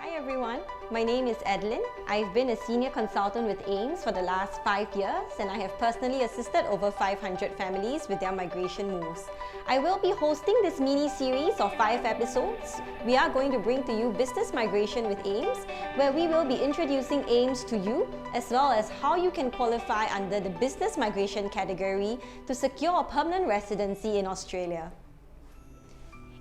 Hi everyone, my name is Adeline. I've been a senior consultant with AIMS for the last 5 years and I have personally assisted over 500 families with their migration moves. I will be hosting this mini-series of 5 episodes. We are going to bring to you Business Migration with AIMS, where we will be introducing AIMS to you as well as how you can qualify under the Business Migration category to secure a permanent residency in Australia.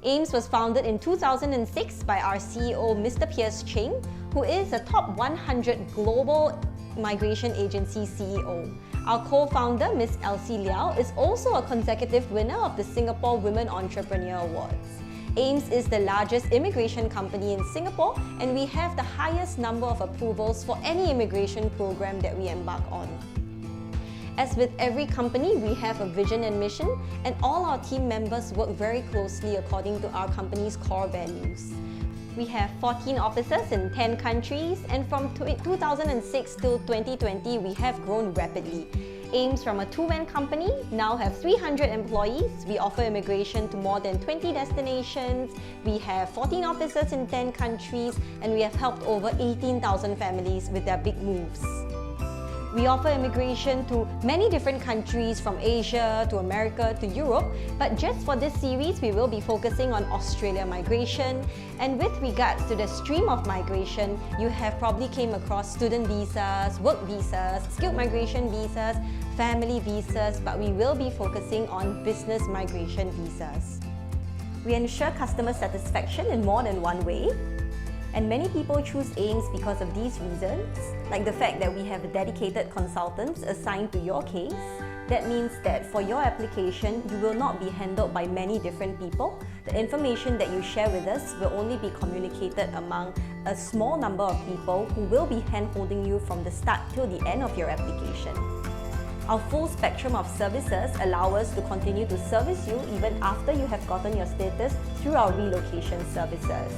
AIMS was founded in 2006 by our CEO, Mr. Piers Cheng, who is a top 100 global migration agency CEO. Our co-founder, Ms. Elsie Liao, is also a consecutive winner of the Singapore Women Entrepreneur Awards. AIMS is the largest immigration company in Singapore and we have the highest number of approvals for any immigration program that we embark on. As with every company, we have a vision and mission, and all our team members work very closely according to our company's core values. We have 14 offices in 10 countries, and from 2006 till 2020, we have grown rapidly. AIMS, from a two-man company, now have 300 employees. We offer immigration to more than 20 destinations. We have 14 offices in 10 countries, and we have helped over 18,000 families with their big moves. We offer immigration to many different countries from Asia to America to Europe, but just for this series, we will be focusing on Australia migration. And with regards to the stream of migration, you have probably came across student visas, work visas, skilled migration visas, family visas, but we will be focusing on business migration visas. We ensure customer satisfaction in more than one way. And many people choose AIMS because of these reasons, like the fact that we have dedicated consultants assigned to your case. That means that for your application, you will not be handled by many different people. The information that you share with us will only be communicated among a small number of people who will be hand-holding you from the start till the end of your application. Our full spectrum of services allow us to continue to service you even after you have gotten your status through our relocation services.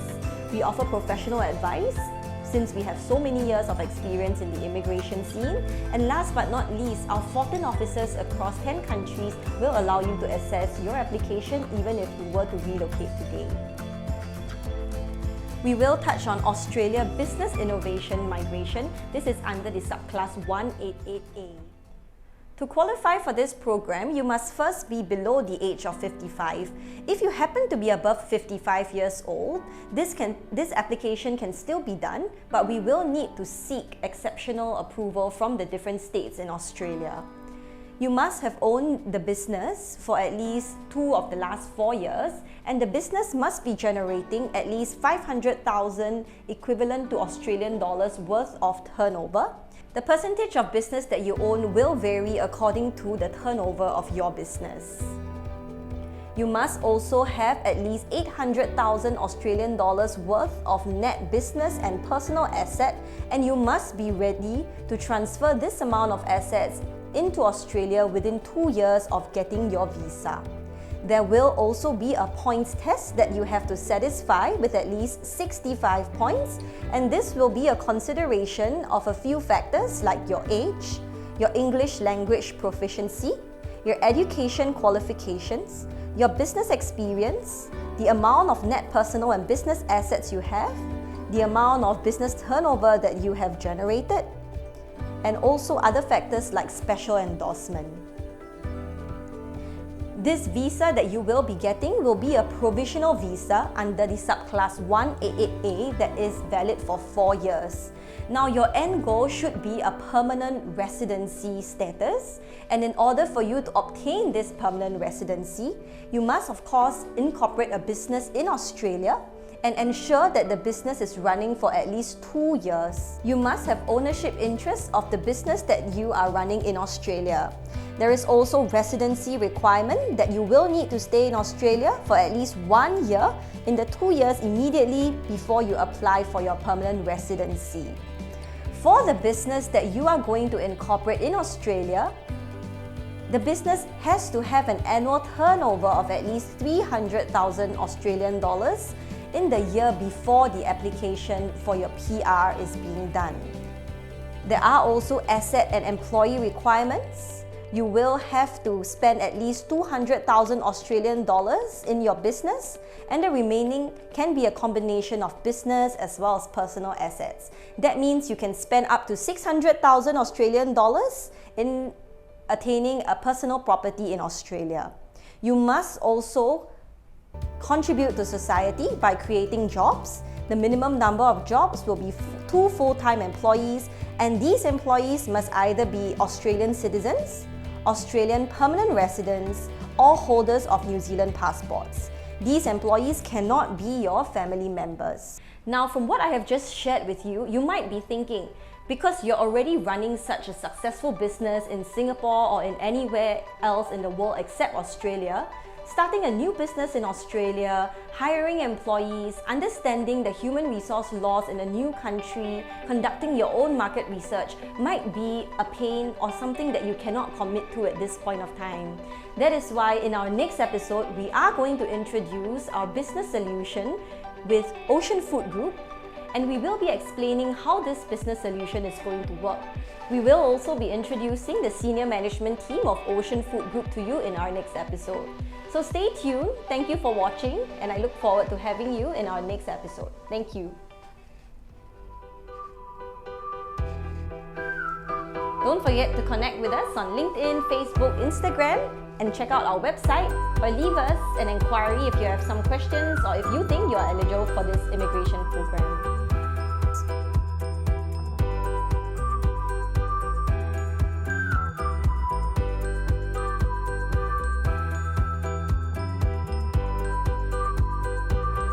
We offer professional advice since we have so many years of experience in the immigration scene. And last but not least, our 14 offices across 10 countries will allow you to assess your application even if you were to relocate today. We will touch on Australia Business Innovation Migration. This is under the subclass 188A. To qualify for this program, you must first be below the age of 55. If you happen to be above 55 years old, this application can still be done, but we will need to seek exceptional approval from the different states in Australia. You must have owned the business for at least 2 of the last 4 years, and the business must be generating at least 500,000 equivalent to Australian dollars worth of turnover. The percentage of business that you own will vary according to the turnover of your business. You must also have at least 800,000 Australian dollars worth of net business and personal asset, and you must be ready to transfer this amount of assets into Australia within 2 years of getting your visa. There will also be a points test that you have to satisfy with at least 65 points, and this will be a consideration of a few factors like your age, your English language proficiency, your education qualifications, your business experience, the amount of net personal and business assets you have, the amount of business turnover that you have generated, and also other factors like special endorsement. This visa that you will be getting will be a provisional visa under the subclass 188A that is valid for 4 years. Now, your end goal should be a permanent residency status, and in order for you to obtain this permanent residency, you must of course incorporate a business in Australia and ensure that the business is running for at least 2 years. You must have ownership interests of the business that you are running in Australia. There is also residency requirement that you will need to stay in Australia for at least 1 year in the 2 years immediately before you apply for your permanent residency. For the business that you are going to incorporate in Australia, the business has to have an annual turnover of at least 300,000 Australian dollars in the year before the application for your PR is being done. There are also asset and employee requirements. you will have to spend at least 200,000 Australian dollars in your business, and the remaining can be a combination of business as well as personal assets. That means you can spend up to 600,000 Australian dollars in attaining a personal property in Australia. You must also contribute to society by creating jobs. The minimum number of jobs will be 2 full-time employees, and these employees must either be Australian citizens, Australian permanent residents, or holders of New Zealand passports. These employees cannot be your family members. Now, from what I have just shared with you, you might be thinking, because you're already running such a successful business in Singapore or in anywhere else in the world except Australia, starting a new business in Australia, hiring employees, understanding the human resource laws in a new country, conducting your own market research might be a pain or something that you cannot commit to at this point of time. That is why in our next episode, we are going to introduce our business solution with Ocean Food Group, and we will be explaining how this business solution is going to work. We will also be introducing the senior management team of Ocean Food Group to you in our next episode. So stay tuned, thank you for watching, and I look forward to having you in our next episode. Thank you. Don't forget to connect with us on LinkedIn, Facebook, Instagram, and check out our website, or leave us an inquiry if you have some questions or if you think you are eligible for this immigration program.